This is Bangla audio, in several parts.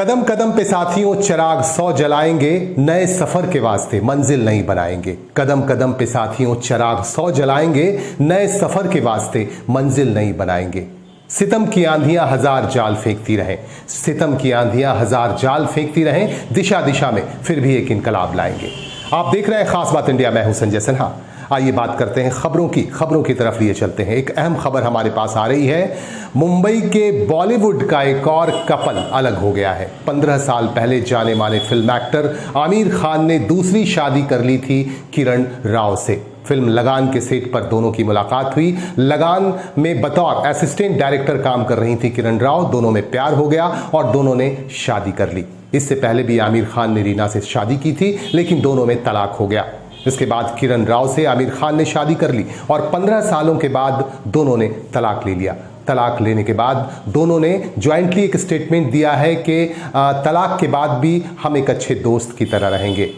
कदम कदम पे साथियों चिराग 100 जलाएंगे, नए सफर के वास्ते मंजिल नहीं बनाएंगे। कदम कदम पे साथियों चिराग 100 जलाएंगे, नए सफर के वास्ते मंजिल नहीं बनाएंगे। सितम की आंधियां हजार जाल फेंकती रहें, सितम की आंधियां हजार जाल फेंकती रहें, दिशा दिशा में फिर भी एक इनकलाब लाएंगे। आप देख रहे हैं खास बात इंडिया, मैं हूं संजय सिन्हा। आइए बात करते हैं खबरों की तरफ लिए चलते हैं। एक अहम खबर हमारे पास आ रही है। मुंबई के बॉलीवुड का एक और कपल अलग हो गया है। 15 साल पहले जाने माने फिल्म एक्टर आमिर खान ने दूसरी शादी कर ली थी किरण राव से। फिल्म लगान के सेट पर दोनों की मुलाकात हुई। लगान में बतौर असिस्टेंट डायरेक्टर काम कर रही थी किरण राव। दोनों में प्यार हो गया और दोनों ने शादी कर ली। इससे पहले भी आमिर खान ने रीना से शादी की थी, लेकिन दोनों में तलाक हो गया। इसके बाद किरण राव से आमिर खान ने शादी कर ली और 15 सालों के बाद दोनों ने तलाक ले लिया। तलाक लेने के बाद दोनों ने ज्वाइंटली एक स्टेटमेंट दिया है कि तलाक के बाद भी हम एक अच्छे दोस्त की तरह रहेंगे।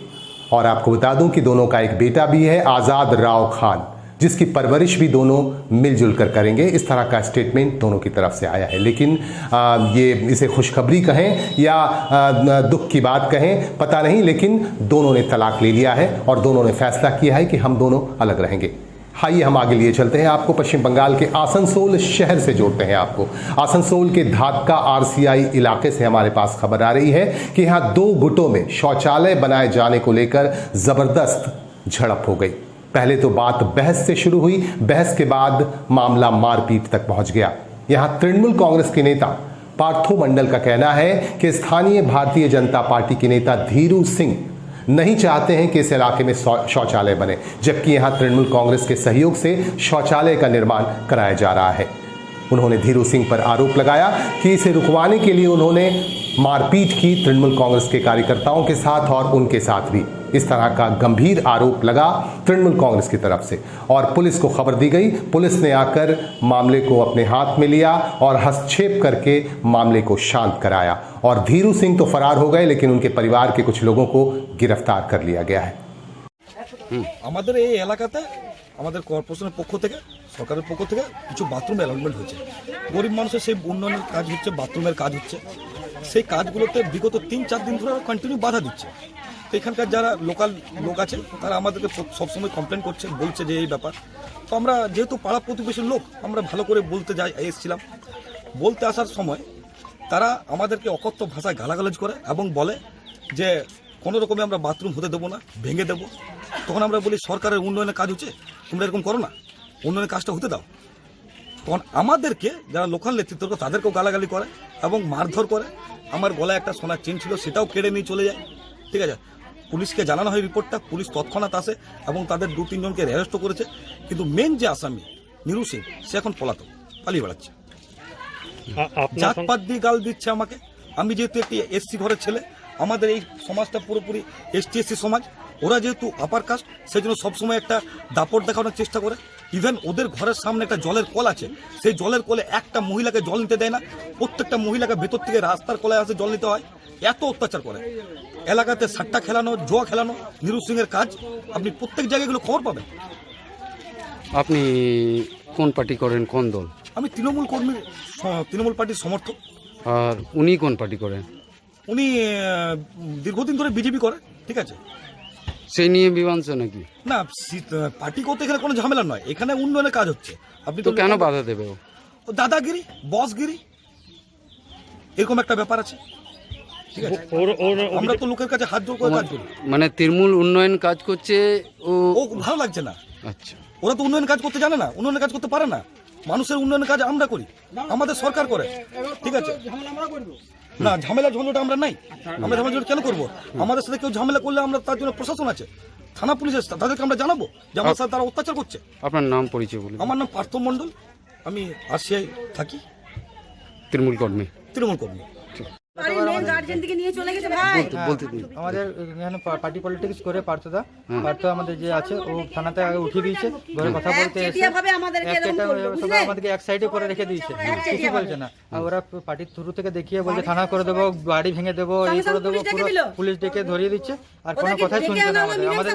और आपको बता दूं कि दोनों का एक बेटा भी है, आजाद राव खान, जिसकी परवरिश भी दोनों मिलजुल कर करेंगे। इस तरह का स्टेटमेंट दोनों की तरफ से आया है। लेकिन ये इसे खुशखबरी कहें या दुख की बात कहें पता नहीं, लेकिन दोनों ने तलाक ले लिया है और दोनों ने फैसला किया है कि हम दोनों अलग रहेंगे। आइए हम आगे लिए चलते हैं। आपको पश्चिम बंगाल के आसनसोल शहर से जोड़ते हैं। आपको आसनसोल के धाक्का आरसीआई इलाके से हमारे पास खबर आ रही है कि यहाँ 2 गुटों में शौचालय बनाए जाने को लेकर जबरदस्त झड़प हो गई। पहले तो बात बहस से शुरू हुई, बहस के बाद मामला मारपीट तक पहुंच गया। यहां तृणमूल कांग्रेस के नेता पार्थो मंडल का कहना है कि स्थानीय भारतीय जनता पार्टी के नेता धीरू सिंह नहीं चाहते हैं कि इस इलाके में शौचालय बने, जबकि यहां तृणमूल कांग्रेस के सहयोग से शौचालय का निर्माण कराया जा रहा है। उन्होंने धीरू सिंह पर आरोप लगाया कि इसे रुकवाने के लिए उन्होंने मारपीट की तृणमूल कांग्रेस के कार्यकर्ताओं के साथ और उनके साथ भी। इस तरह का गंभीर आरोप लगा तृणमूल कांग्रेस की तरफ से और पुलिस को खबर दी गई। पुलिस ने आकर मामले को अपने हाथ में लिया और हस्तक्षेप करके मामले को शांत कराया और धीरू सिंह तो फरार हो गए, लेकिन उनके परिवार के कुछ लोगों को गिरफ्तार कर लिया गया है। আমাদের এই এলাকাতে আমাদের কর্পোরেশনের পক্ষ থেকে, সরকারের পক্ষ থেকে কিছু বাথরুম অ্যালটমেন্ট হয়েছে। গরিব মানুষের সেই উন্নয়নের কাজ হচ্ছে, বাথরুমের কাজ হচ্ছে। সেই কাজগুলোতে বিগত 3-4 দিন ধরে কন্টিনিউ বাধা দিচ্ছে। তো এখানকার যারা লোকাল লোক আছে তারা আমাদেরকে সবসময় কমপ্লেন করছে, বলছে যে এই ব্যাপার। তো আমরা যেহেতু পাড়া প্রতিবেশীর লোক, আমরা ভালো করে বলতে এসেছিলাম। বলতে আসার সময় তারা আমাদেরকে অকথ্য ভাষায় গালাগালাজ করে এবং বলে যে কোনো রকমে আমরা বাথরুম হতে দেবো না, ভেঙে দেবো। তখন আমরা বলি সরকারের উন্নয়নের কাজ হচ্ছে, তোমরা এরকম করো না, উন্নয়নের কাজটা হতে দাও। তখন আমাদেরকে যারা লোকাল নেতৃত্ব তাদেরকেও গালাগালি করে এবং মারধর করে। আমার গলায় একটা সোনার চেন ছিল, সেটাও কেড়ে নিয়ে চলে যায়। ঠিক আছে, পুলিশকে জানানো হয় রিপোর্টটা, পুলিশ তৎক্ষণাৎ আসে এবং তাদের 2-3 জনকে অ্যারেস্টও করেছে। কিন্তু মেন যে আসামি নিরু সিং, সে এখন পলাতক, পালিয়ে বেড়াচ্ছে। জাতপাত দিয়ে গাল দিচ্ছে আমাকে। আমি যেহেতু একটি এসসি ঘরের ছেলে, আমাদের এই সমাজটা পুরোপুরি এসটি এসসি সমাজ। ওরা যেহেতু আপার কাস্ট, সেই জন্য সবসময় একটা দাপট দেখানোর চেষ্টা করে। ইভেন ওদের ঘরের সামনে একটা জলের কল আছে, সেই জলের কলে একটা মহিলাকে জল নিতে দেয় না। প্রত্যেকটা মহিলাকে ভেতর থেকে রাস্তার কলে আসে জল নিতে হয়। এত অত্যাচার করে। এলাকাতে সাট্টা খেলানো, জুয়া খেলানো নিরু সিং এর কাজ। আপনি প্রত্যেক জায়গাগুলো খবর পাবেন। আপনি কোন পার্টি করেন, কোন দল? আমি তৃণমূল কর্মী, তৃণমূল পার্টির সমর্থক। আর উনি কোন পার্টি করেন? উনি দীর্ঘদিন ধরে বিজেপি করে। ঠিক আছে, সেই নিয়ে মীমাংসা নাকি? না, পার্টি করতে এখানে কোনো ঝামেলা নয়, এখানে উন্নয়নের কাজ হচ্ছে। আপনি তো কেন বাধা দেবে? ও দাদাগিরি, বসগিরি, এরকম একটা ব্যাপার আছে। ঠিক আছে, আমরা তো লোকের কাছে হাত জোর করে কাজ করি। মানে তৃণমূল উন্নয়ন কাজ করছে, ও ভালো লাগছে না। আচ্ছা, ওরা তো উন্নয়ন কাজ করতে জানে না, উন্নয়নের কাজ করতে পারে না। মানুষের উন্নয়নের কাজ আমরা করি, আমাদের সরকার করে। ঠিক আছে, না ঝামেলা ঝঞ্ঝট আমরা নাই। আমরা ঝামেলা ঝঞ্ঝট কেন করবো? আমাদের সাথে কেউ ঝামেলা করলে আমরা তার জন্য প্রশাসন আছে, থানা পুলিশ আছে, তাদেরকে আমরা জানাবো যে আমার সাথে তারা অত্যাচার করছে। আপনার নাম পরিচয় বলুন। আমার নাম পার্থ মণ্ডল, আমি আরসিআই থাকি, তৃণমূল কর্মী। আমাদের এখানে পার্টি পলিটিক্স করে পার্থদা আমাদের যে আছে, ও থানাতে আগে উঠিয়ে দিয়েছে। ঘরে কথা বলতে আমাদেরকে এক সাইডে করে রেখে দিয়েছে, কিছু বলছে না। আর ওরা পার্টির থ্রু থেকে দেখিয়ে বলছে থানা করে দেবো, বাড়ি ভেঙে দেবো, এই করে দেবো, পুরো পুলিশ ডেকে ধরিয়ে দিচ্ছে। আর কোনো কথাই শুনছে না আমাদের।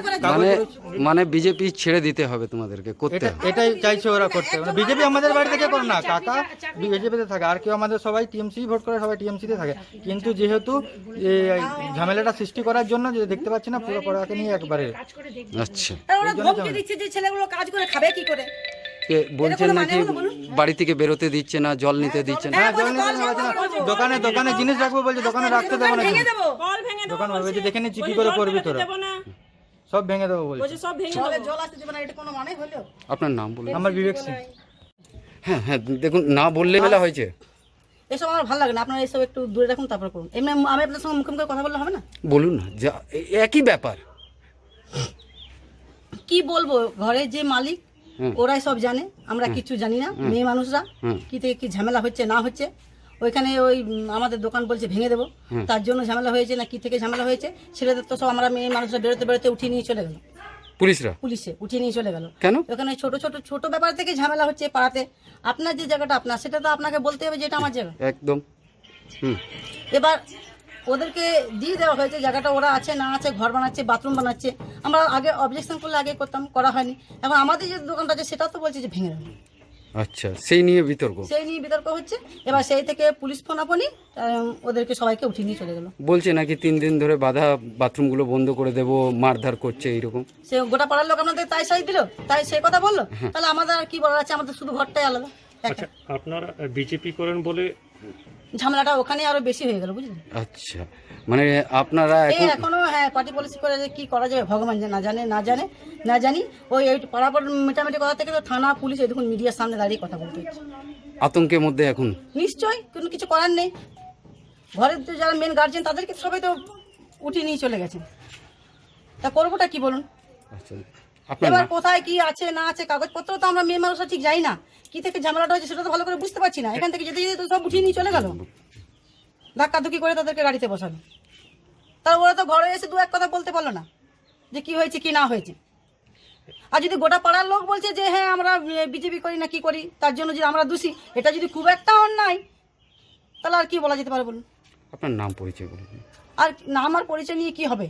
মানে বিজেপি ছেড়ে দিতে হবে তোমাদেরকে, করতে হবে, এটাই চাইছে ওরা করতে। বিজেপি আমাদের বাড়ি থেকে করে না, কাকা বিজেপিতে থাকে, আর কেউ আমাদের সবাই টিএমসি ভোট করে, সবাই টিএমসিতে থাকে। কিন্তু যেহেতু এই ঝামেলাটা সৃষ্টি করার জন্য যে দেখতে পাচ্ছি না পুরো পড়াকে নিয়ে একবারে আচ্ছা আর ওরা ধমকি দিচ্ছে যে ছেলেগুলো কাজ করে খাবে কি করে। বলছেন কোনো নাকি মানে হলো বলুন? বাড়ি থেকে বেরোতে দিচ্ছে না, জল নিতে দিচ্ছে না। হ্যাঁ, জল নিতে দেওয়া যাচ্ছে না। দোকানে দোকানে জিনিস রাখবো বলছে, দোকানে রাখতে দেবো না ভেঙে জিনিস। দেবো। দোকান বলছে দেখে নিচ্ছি কি করে করবি তোরা, সব ভেঙে দেবো বলছে। জলে জল আসতে দেবে না, এটা কোনো মানে হলো? আপনার নাম বলুন। আমার বিবেক সিং। হ্যাঁ হ্যাঁ, দেখুন না বললে মেলা হয়েছে। এসব আমার ভালো লাগে না, আপনারা এসব একটু দূরে রাখুন তারপর করুন। এমনি আমি আপনার সঙ্গে মুখোমুখি কথা বললে হবে না? বলুন না, যা একই ব্যাপার। কি বলবো, ঘরের যে মালিক হুম। ওরাই সব জানে, আমরা কিছু জানি না। মেয়ে মানুষরা কি থেকে কি ঝামেলা হচ্ছে না হচ্ছে, ওইখানে ওই আমাদের দোকান বলছে ভেঙে দেবো, তার জন্য ঝামেলা হয়েছে না কি থেকে ঝামেলা হয়েছে। ছেলেদের তো সব আমরা মেয়ে মানুষরা বেরোতে বেরোতে উঠিয়ে নিয়ে চলে গেল, পুলিশরা পুলিশে উঠিয়ে নিয়ে চলে গেল। কেন? ওখানে ছোট ছোট ছোট ব্যাপার থেকে ঝামেলা হচ্ছে পাড়াতে। আপনার যে জায়গাটা আপনার, সেটা তো আপনাকে বলতে হবে যে এটা আমার জায়গা। একদম। হুম। এবার ওদেরকে দিয়ে দেওয়া হয়েছে জায়গাটা, ওরা আছে না আছে, ঘর বানাচ্ছে, বাথরুম বানাচ্ছে। আমরা আগে অবজেকশন করলে আগে করতাম, করা হয়নি। এখন আমাদের যে দোকানটা আছে সেটা তো বলছে যে ভেঙে দেবে, আচ্ছা, সেই নিয়ে বিতর্ক। সেই নিয়ে বিতর্ক হচ্ছে। এবার সেই থেকে পুলিশ ফোনাফোনি ওদেরকে সবাইকে উঠিয়ে নিয়ে চলে গেল। বলছে নাকি 3 দিন ধরে বাধা, বাথরুমগুলো বন্ধ করে দেবো, মারধর করছে এইরকম। সে গোটা পাড়ার লোক আপনাদের তাই সাই দিল, তাই সেই কথা বললো। তাহলে আমাদের আর কি বলার আছে, আমাদের শুধু ঘরটাই আলাদা। আচ্ছা, আপনারা বিজেপি করেন বলে ঝামেলাটা ওখানে আরো বেশি হয়ে গেল, বুঝলেন? আচ্ছা, মানে আপনারা এই এখন এখনো হ্যাঁ পার্টি পলিসি করে যে কি করা যাবে ভগবান না জানে, না জানি। ওই পাড়াপড় মেটামেটি কথা থেকে তো থানা পুলিশ এই দেখুন মিডিয়ার সামনে দাঁড়িয়ে কথা বলতে হচ্ছে। আতঙ্কের মধ্যে এখন। নিশ্চয়ই কোনো কিছু করার নেই। ঘরের তো যারা মেন গার্জেন তাদেরকে সবাই তো উঠিয়ে নিয়ে চলে গেছেন, তা করবোটা কি বলুন? আচ্ছা, আপনার এবার নাম? কোথায় কি আছে না আছে কাগজপত্র তো আমরা মেয়ে মানুষরা ঠিক যাই না, কি থেকে ঝামেলাটা হয়েছে সেটা তো ভালো করে বুঝতে পারছি না। এখান থেকে যেতে যেতে তো সব উঠিয়ে নিয়ে চলে গেল, ধাক্কাধুকি করে তাদেরকে গাড়িতে বসালো। তার ওরা তো ঘরে এসে দু এক কথা বলতে পারলো না যে কি হয়েছে কি না হয়েছে। আর যদি গোটা পাড়ার লোক বলছে যে হ্যাঁ আমরা বিজেপি করি না কি করি, তার জন্য যদি আমরা দোষী, এটা যদি খুব একটা অন্যায়, তাহলে আর কি বলা যেতে পারে বলুন? আপনার নাম পরিচয় বলুন। আর না আমার পরিচয় নিয়ে কি হবে,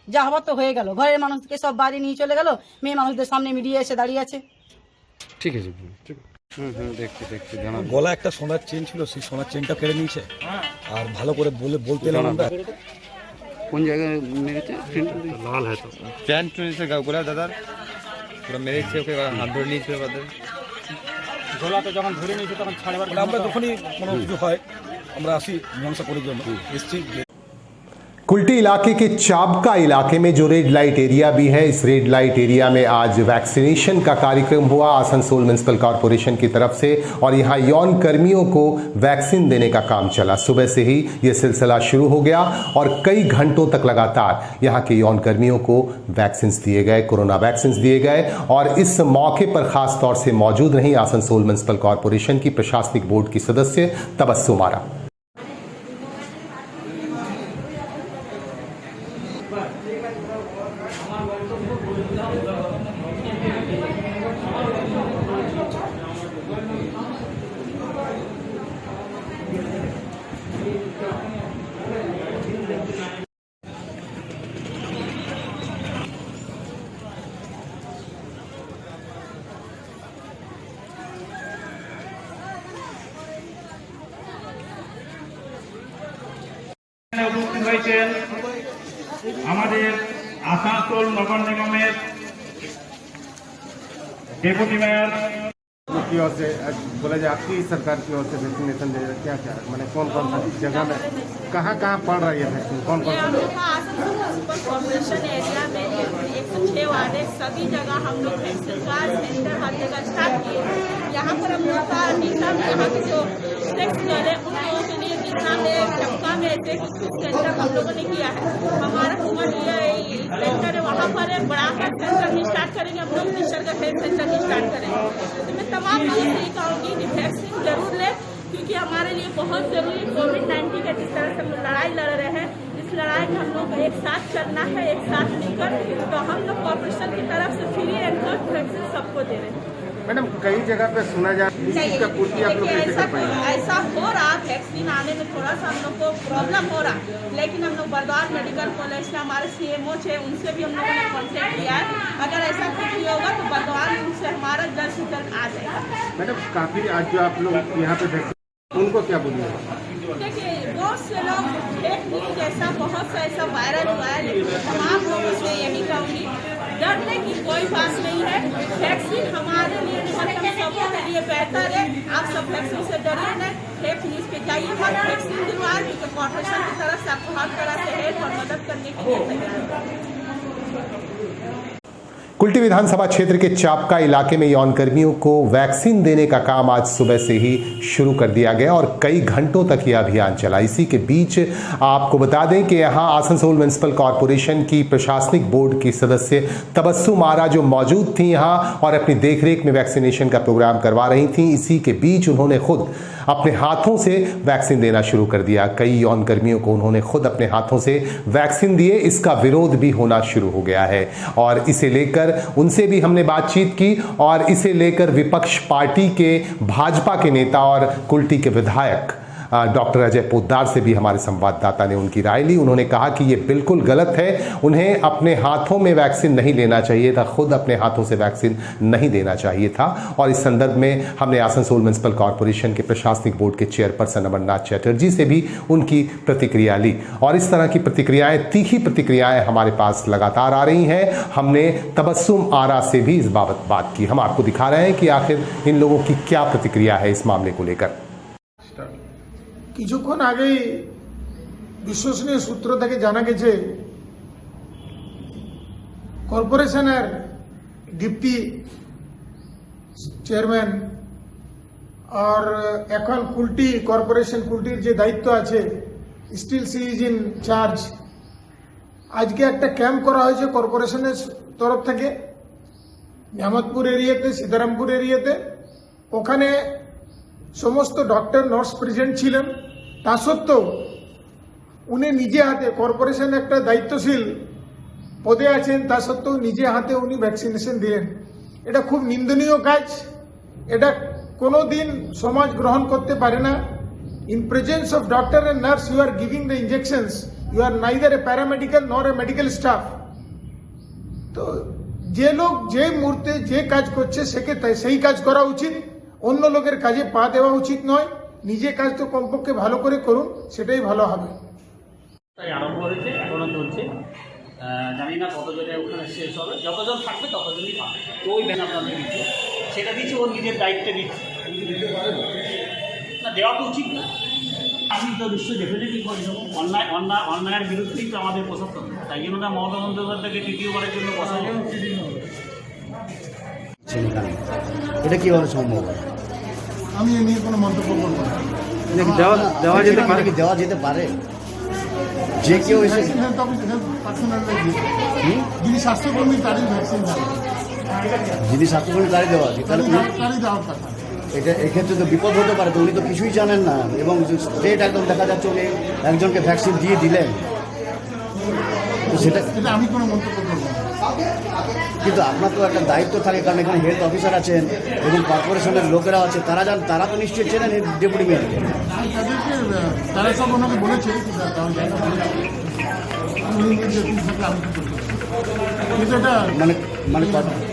যা হবার তো হয়ে গেল। ঘরের মানুষকে সব বাইরে নিয়ে চলে গেল, মেয়ে মানুষদের সামনে মিডিয়া এসে দাঁড়িয়ে আছে। ঠিক আছে, বলুন। হুম হুম, দেখছি জানান। গলা একটা সোনার চেন ছিল, সেই সোনার চেনটা কেড়ে নিয়েছে। আর ভালো করে বলতে এলাম আমরা। কোন জায়গায় মেরেছে? লাল হয় তো প্যান্ট নিয়েছে গোলা দাদার, পুরো মেরেছে ওকে, হাত ধরে নিয়েছে ওদের। গোলাতে যখন ধরে নিয়েছে তখন ছাড়বার মানে আমরা যখনই কোনো কিছু হয় আমরা আসি মীমাংসা করার জন্য এসছি। कुल्टी इलाके के चाबका इलाके में जो रेड लाइट एरिया भी है, इस रेड लाइट एरिया में आज वैक्सीनेशन का कार्यक्रम हुआ आसनसोल म्युनिसिपल कॉरपोरेशन की तरफ से, और यहां यौन कर्मियों को वैक्सीन देने का काम चला। सुबह से ही यह सिलसिला शुरू हो गया और कई घंटों तक लगातार यहां के यौन कर्मियों को वैक्सीन दिए गए, कोरोना वैक्सीन दिए गए। और इस मौके पर खास तौर से मौजूद रही आसनसोल म्युनिसिपल कॉरपोरेशन की प्रशासनिक बोर्ड की सदस्य तबस्सुम आरा। উপস্থিত হয়েছেন আমাদের আসানসোল নগর নিগমের डेप्यूटी मेयर की ओर से बोला जाए आपकी सरकार की ओर से वैक्सीनेशन दे क्या क्या, मैंने कौन कौन सा जगह में कहाँ पड़ रही है वैक्सीन, कौन कौन सा? हम लोग का आसनसोल म्युनिसिपल कॉर्पोरेशन एरिया में 106 वार्ड है, सभी जगह हम लोग वैक्सीन का सेंटर हर जगह स्टार्ट किए। यहाँ पर हम लोग का नीता में यहाँ के जो सेक्स गर्ल है उन लोगों के लिए नीता में चमका में ऐसे कुछ सेंटर हम लोगों ने किया है। हमारा कुमार सेंटर है वहाँ पर बढ़ाकर सेंटर नहीं स्टार्ट करेंगे, हम लोग निसर्ग हेल्थ सेंटर नहीं स्टार्ट करेंगे। तो मैं तमाम लोगों से ये कहूँगी कि वैक्सीन जरूर लें, क्योंकि हमारे लिए बहुत जरूरी कोविड-19 का जिस तरह से हम लड़ाई लड़ रहे हैं, इस लड़ाई में हम लोग को एक साथ चलना है, एक साथ मिलकर। तो हम लोग कॉर्पोरेशन की तरफ से फ्री एंड फर्स्ट वैक्सीन सबको दे रहे हैं। मैडम कई जगह पे सुना जाए इसका पूर्ति आप लोग कैसे कर पाएंगे? ऐसा हो रहा, वैक्सीन आने में थोड़ा सा हम लोग को प्रॉब्लम हो रहा, लेकिन हम लोग बरद्वार मेडिकल कॉलेज से हमारे CMO थे, उनसे भी हम लोगों ने कॉन्टेक्ट किया है। अगर ऐसा कुछ भी होगा तो बरद्वार उनसे हमारा जल्द से जल्द आ जाएगा। मैडम काफी आज जो आप लोग यहाँ पे वैक्सीन, उनको क्या बोलिएगा? देखिए बहुत से लोग फेक न्यूज जैसा बहुत सा ऐसा वायरल हुआ है, लेकिन तमाम लोगों से यही कहूँगी डरने की कोई बात नहीं है। वैक्सीन हमारे लिए सबों के लिए बेहतर है। आप सब वैक्सीन से डरिए नहीं, फेक न्यूज पे जाइए मत, वैक्सीन दिलवाए क्योंकि कॉर्पोरेशन की तरफ से आपको हर तरह से हेल्प और मदद करने के लिए तैयार है। कुल्टी विधानसभा क्षेत्र के चापका इलाके में यौन कर्मियों को वैक्सीन देने का काम आज सुबह से ही शुरू कर दिया गया और कई घंटों तक यह अभियान चला। इसी के बीच आपको बता दें कि यहां आसनसोल म्युनिसिपल कॉरपोरेशन की प्रशासनिक बोर्ड की सदस्य तबस्सुम आरा जो मौजूद थी यहां और अपनी देखरेख में वैक्सीनेशन का प्रोग्राम करवा रही थी। इसी के बीच उन्होंने खुद अपने हाथों से वैक्सीन देना शुरू कर दिया। कई यौन कर्मियों को उन्होंने खुद अपने हाथों से वैक्सीन दिए। इसका विरोध भी होना शुरू हो गया है और इसे लेकर उनसे भी हमने बातचीत की और इसे लेकर विपक्ष पार्टी के भाजपा के नेता और कुल्टी के विधायक डॉक्टर अजय पोद्दार से भी हमारे संवाददाता ने उनकी राय ली। उन्होंने कहा कि ये बिल्कुल गलत है, उन्हें अपने हाथों में वैक्सीन नहीं लेना चाहिए था, खुद अपने हाथों से वैक्सीन नहीं देना चाहिए था। और इस संदर्भ में हमने आसनसोल म्युनिसिपल कॉरपोरेशन के प्रशासनिक बोर्ड के चेयरपर्सन अमरनाथ चटर्जी से भी उनकी प्रतिक्रिया ली और इस तरह की प्रतिक्रियाएं, तीखी प्रतिक्रियाएं हमारे पास लगातार आ रही हैं। हमने तबस्सुम आरा से भी इस बाबत बात की। हम आपको दिखा रहे हैं कि आखिर इन लोगों की क्या प्रतिक्रिया है इस मामले को लेकर। কিছুক্ষণ আগেই বিশ্বসনীয় সূত্র থেকে জানা গেছে কর্পোরেশনের ডিপটি চেয়ারম্যান আর এখন কুল্টি কর্পোরেশন কুল্টির যে দায়িত্ব আছে still she is in charge. আজকে একটা ক্যাম্প করা হয়েছে কর্পোরেশনের তরফ থেকে নিয়ামতপুর এরিয়াতে, সীতারামপুর এরিয়াতে। ওখানে সমস্ত ডক্টর নার্স প্রেজেন্ট ছিলেন। তা সত্ত্বেও উনি নিজে হাতে, কর্পোরেশন একটা দায়িত্বশীল পদে আছেন, তা সত্ত্বেও নিজে হাতে উনি ভ্যাকসিনেশন দিলেন। এটা খুব নিন্দনীয় কাজ। এটা কোনো দিন সমাজ গ্রহণ করতে পারে না। In presence of doctor and nurse you are giving the injections, you are neither a paramedical nor a medical staff. তো যে লোক যে মুহূর্তে যে কাজ করছে সেকে সেই কাজ করা উচিত, অন্য লোকের কাজে পা দেওয়া উচিত নয়। নিজে কাজ তো কমপক্ষে ভালো করে করুন, সেটাই ভালো হবে। তাই আরম্ভ হয়েছে, এখনো চলছে। জানি না কতজনে ওখানে শেষ হবে, যতজন থাকবে ততজনই পাবে। তো ওই ব্যান আপনাদের দিচ্ছে, সেটা দিচ্ছে ওর নিজের দায়িত্বে দিচ্ছে। না, দেওয়া তো উচিত না। আমি তো নিশ্চয়ই ডেফিনেটলি করে দেবো। অন্যায়ের বিরুদ্ধেই তো আমাদের প্রশাসন, তাই জন্য না মমতা বন্দ্যোপাধ্যায়কে তৃতীয়বারের জন্য বসা যায়। এটা কিভাবে সম্ভব হয়? আমি এ নিয়ে কোনো মন্তব্য করবো না। দেওয়া যেতে পারে কি? দেওয়া যেতে পারে, যে কেউ এসে যিনি স্বাস্থ্যকর্মী তারই ভ্যাকসিন দেওয়া, যিনি স্বাস্থ্যকর্মী তারই দেওয়া আছে। তাহলে তারই দেওয়ার কথা। এটা এক্ষেত্রে তো বিপদ হতে পারে। তো উনি তো কিছুই জানেন না এবং স্ট্রেট একদম দেখা যাচ্ছে উনি একজনকে ভ্যাকসিন দিয়ে দিলেন। তো সেটা আমি কোনো মন্তব্য করবো না। কিন্তু আপনার তো একটা দায়িত্ব থাকে, কারণ এখানে হেলথ অফিসার আছেন এবং কর্পোরেশনের লোকেরা আছে, তারা তো নিশ্চয়ই চেনেন ডেপুটি মেয়রকে। তাদেরকে তারা সব ওনাকে বলেছে,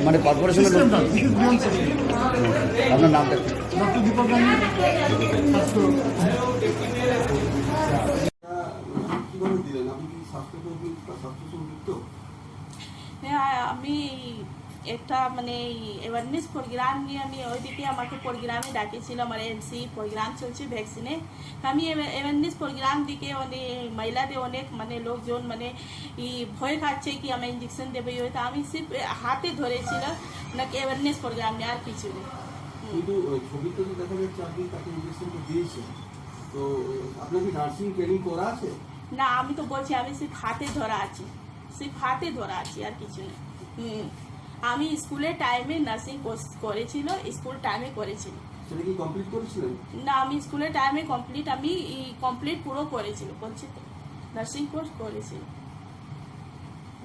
মানে কর্পোরেশনের লোক। আপনার নামটা? ডক্টর দীপক গান্ধী। আমি একটা মানে অ্যাওয়ারনেস প্রোগ্রাম নিয়ে আমি ওইদিকে আমাকে প্রোগ্রামে ডাকেছিল, আমার এমসি প্রোগ্রাম চলছে ভ্যাকসিনে। আমি অ্যাওয়ারনেস প্রোগ্রাম দিকে অনেক মহিলাদের অনেক মানে লোকজন মানে ভয় খাচ্ছে কি আমি ইঞ্জেকশন দেবে। তো আমি সির্ফ হাতে ধরেছিল নাকি অ্যাওয়ারনেস প্রোগ্রাম নিয়ে, আর কিছু নেই। কিন্তু ছবিতে তো দেখা যাচ্ছে আপনি তাকে ইঞ্জেকশনটা দিয়েছেন, তো আপনার কি নার্সিং ট্রেনিং করা আছে? না, আমি তো বলছি আমি সির্ফ হাতে ধরা আছি, সির্ফ হাতে ধরা আছি, আর কিছু নেই। আমি স্কুলের টাইমে নার্সিং কোর্স করেছিল, স্কুল টাইমে করেছিল। সেটা কি কমপ্লিট করেছিলেন? না, আমি স্কুলের টাইমে কমপ্লিট পুরো করেছিল, বলছি তো নার্সিং কোর্স করেছিল।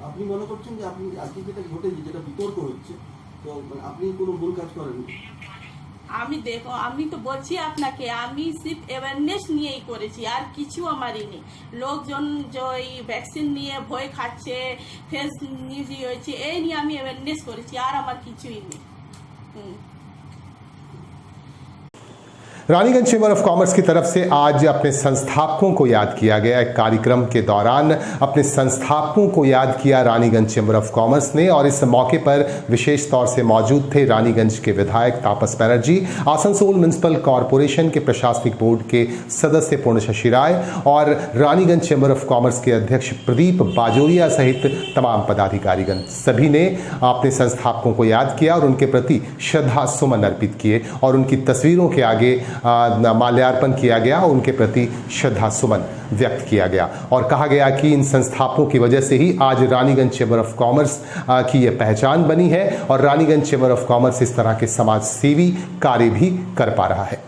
আপনি মনে করছেন যে আপনি আজকে যেটা ঘটেছে, যেটা বিতর্ক হচ্ছে, তো আপনি কোনো ভুল কাজ করেন? আমি তো বলছি আপনাকে, আমি সির্ফ অ্যাওয়ারনেস নিয়েই করেছি, আর কিছু আমারই নেই। লোকজন যে এই ভ্যাকসিন নিয়ে ভয় খাচ্ছে, ফেস নিউজ হয়েছে, এই নিয়ে আমি অ্যাওয়ারনেস করেছি, আর আমার কিছুই নেই। रानीगंज चेंबर ऑफ कॉमर्स की तरफ से आज अपने संस्थापकों को याद किया गया। एक कार्यक्रम के दौरान अपने संस्थापकों को याद किया रानीगंज चेंबर ऑफ कॉमर्स ने, और इस मौके पर विशेष तौर से मौजूद थे रानीगंज के विधायक तापस बनर्जी, आसनसोल म्युनिसिपल कॉरपोरेशन के प्रशासनिक बोर्ड के सदस्य पूर्ण शशि राय और रानीगंज चेंबर ऑफ कॉमर्स के अध्यक्ष प्रदीप बाजोरिया सहित तमाम पदाधिकारीगण। सभी ने अपने संस्थापकों को याद किया और उनके प्रति श्रद्धा सुमन अर्पित किए और उनकी तस्वीरों के आगे माल्यार्पण किया गया और उनके प्रति श्रद्धा सुमन व्यक्त किया गया और कहा गया कि इन संस्थापकों की वजह से ही आज रानीगंज चेंबर ऑफ कॉमर्स की यह पहचान बनी है और रानीगंज चेंबर ऑफ कॉमर्स इस तरह के समाज सेवी कार्य भी कर पा रहा है।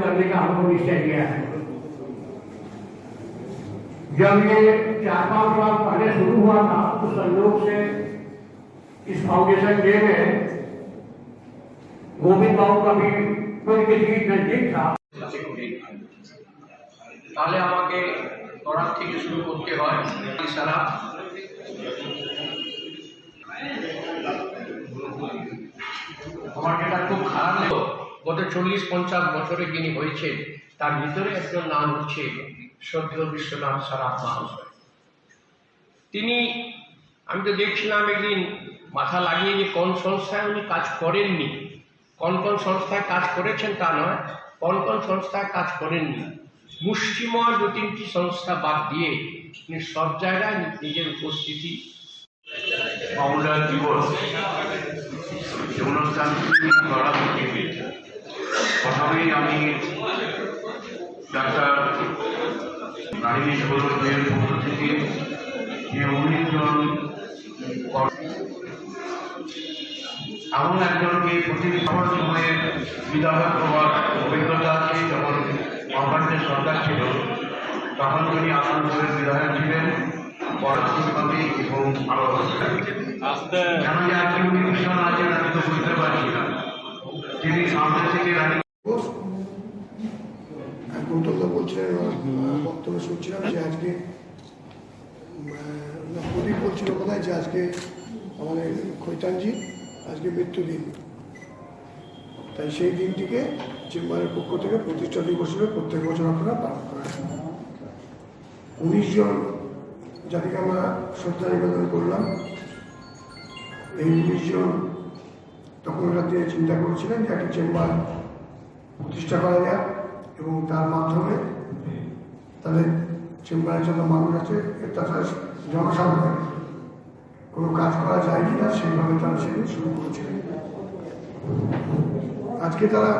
करने का हमको निश्चय किया है। जब ये 4-5 साल पहले शुरू हुआ था तो संयोग से इस फाउंडेशन डे में गोविंद बाबू का भी कोई किसी नजदीक था। তাহলে আমাকে তরাক থেকে শুরু করতে হয়। সারা আমার যেটা খুব খারাপ লাগলো, গত 40-50 বছরে যিনি হয়েছে তার ভিতরে একজন নাম হচ্ছে শ্রদ্ধেয় বিশ্বনাথ সারাফ মহাশয়। তিনি, আমি তো দেখছিলাম একদিন মাথা লাগিয়ে যে কোন সংস্থায় উনি কাজ করেননি, কোন কোন সংস্থায় কাজ করেছেন তা নয়, কোন কোন সংস্থায় কাজ করেননি, মুষ্টিময় 2-3টি সংস্থা বাদ দিয়ে তিনি সব জায়গায় নিজের উপস্থিতি। ফাউন্ডার দিবস যে অনুষ্ঠানটি করা হচ্ছে, প্রথমেই আমি ডাক্তার রানীগঞ্জ পৌরসভার পক্ষ থেকে যে 19 জন এমন একজনকে প্রতিনিধি হওয়ার সময়ে বিধায়ক হওয়ার অভিজ্ঞতা আছে। যখন গভর্নমেন্টের সরকার ছিল তখন তিনি আসানসোলের বিধায়ক ছিলেন পরবর্তীভাবে এবং আরো কেন যে আজকে উনি ভীষণ আছেন আমি তো বুঝতে পারছি না। তিনি সামনে থেকে গৌতমদা বলছিলেন বক্তব্য শুনছিলাম যে আজকে প্রদীপ বলছিল কোথায় যে আজকে আমাদের খৈতানজি আজকে মৃত্যুদিন, তাই সেই দিনটিকে চেম্বারের পক্ষ থেকে প্রতিষ্ঠা দিবস হিসেবে প্রত্যেক বছর আপনারা পালন করেন। 19 জন যাদেরকে আমরা শ্রদ্ধা নিবেদন করলাম, এই 19 জন তখন রাতে চিন্তা করেছিলেন যে একটা চেম্বার প্রতিষ্ঠা করা যায় এবং তার মাধ্যমে তাদের চেম্বারে যত মানুষ আছে তাছাড়া জনসাধারণ কোনো কাজ করা যায় কিনা সেইভাবে তারা সেদিন শুরু করেছিলেন। আজকে তারা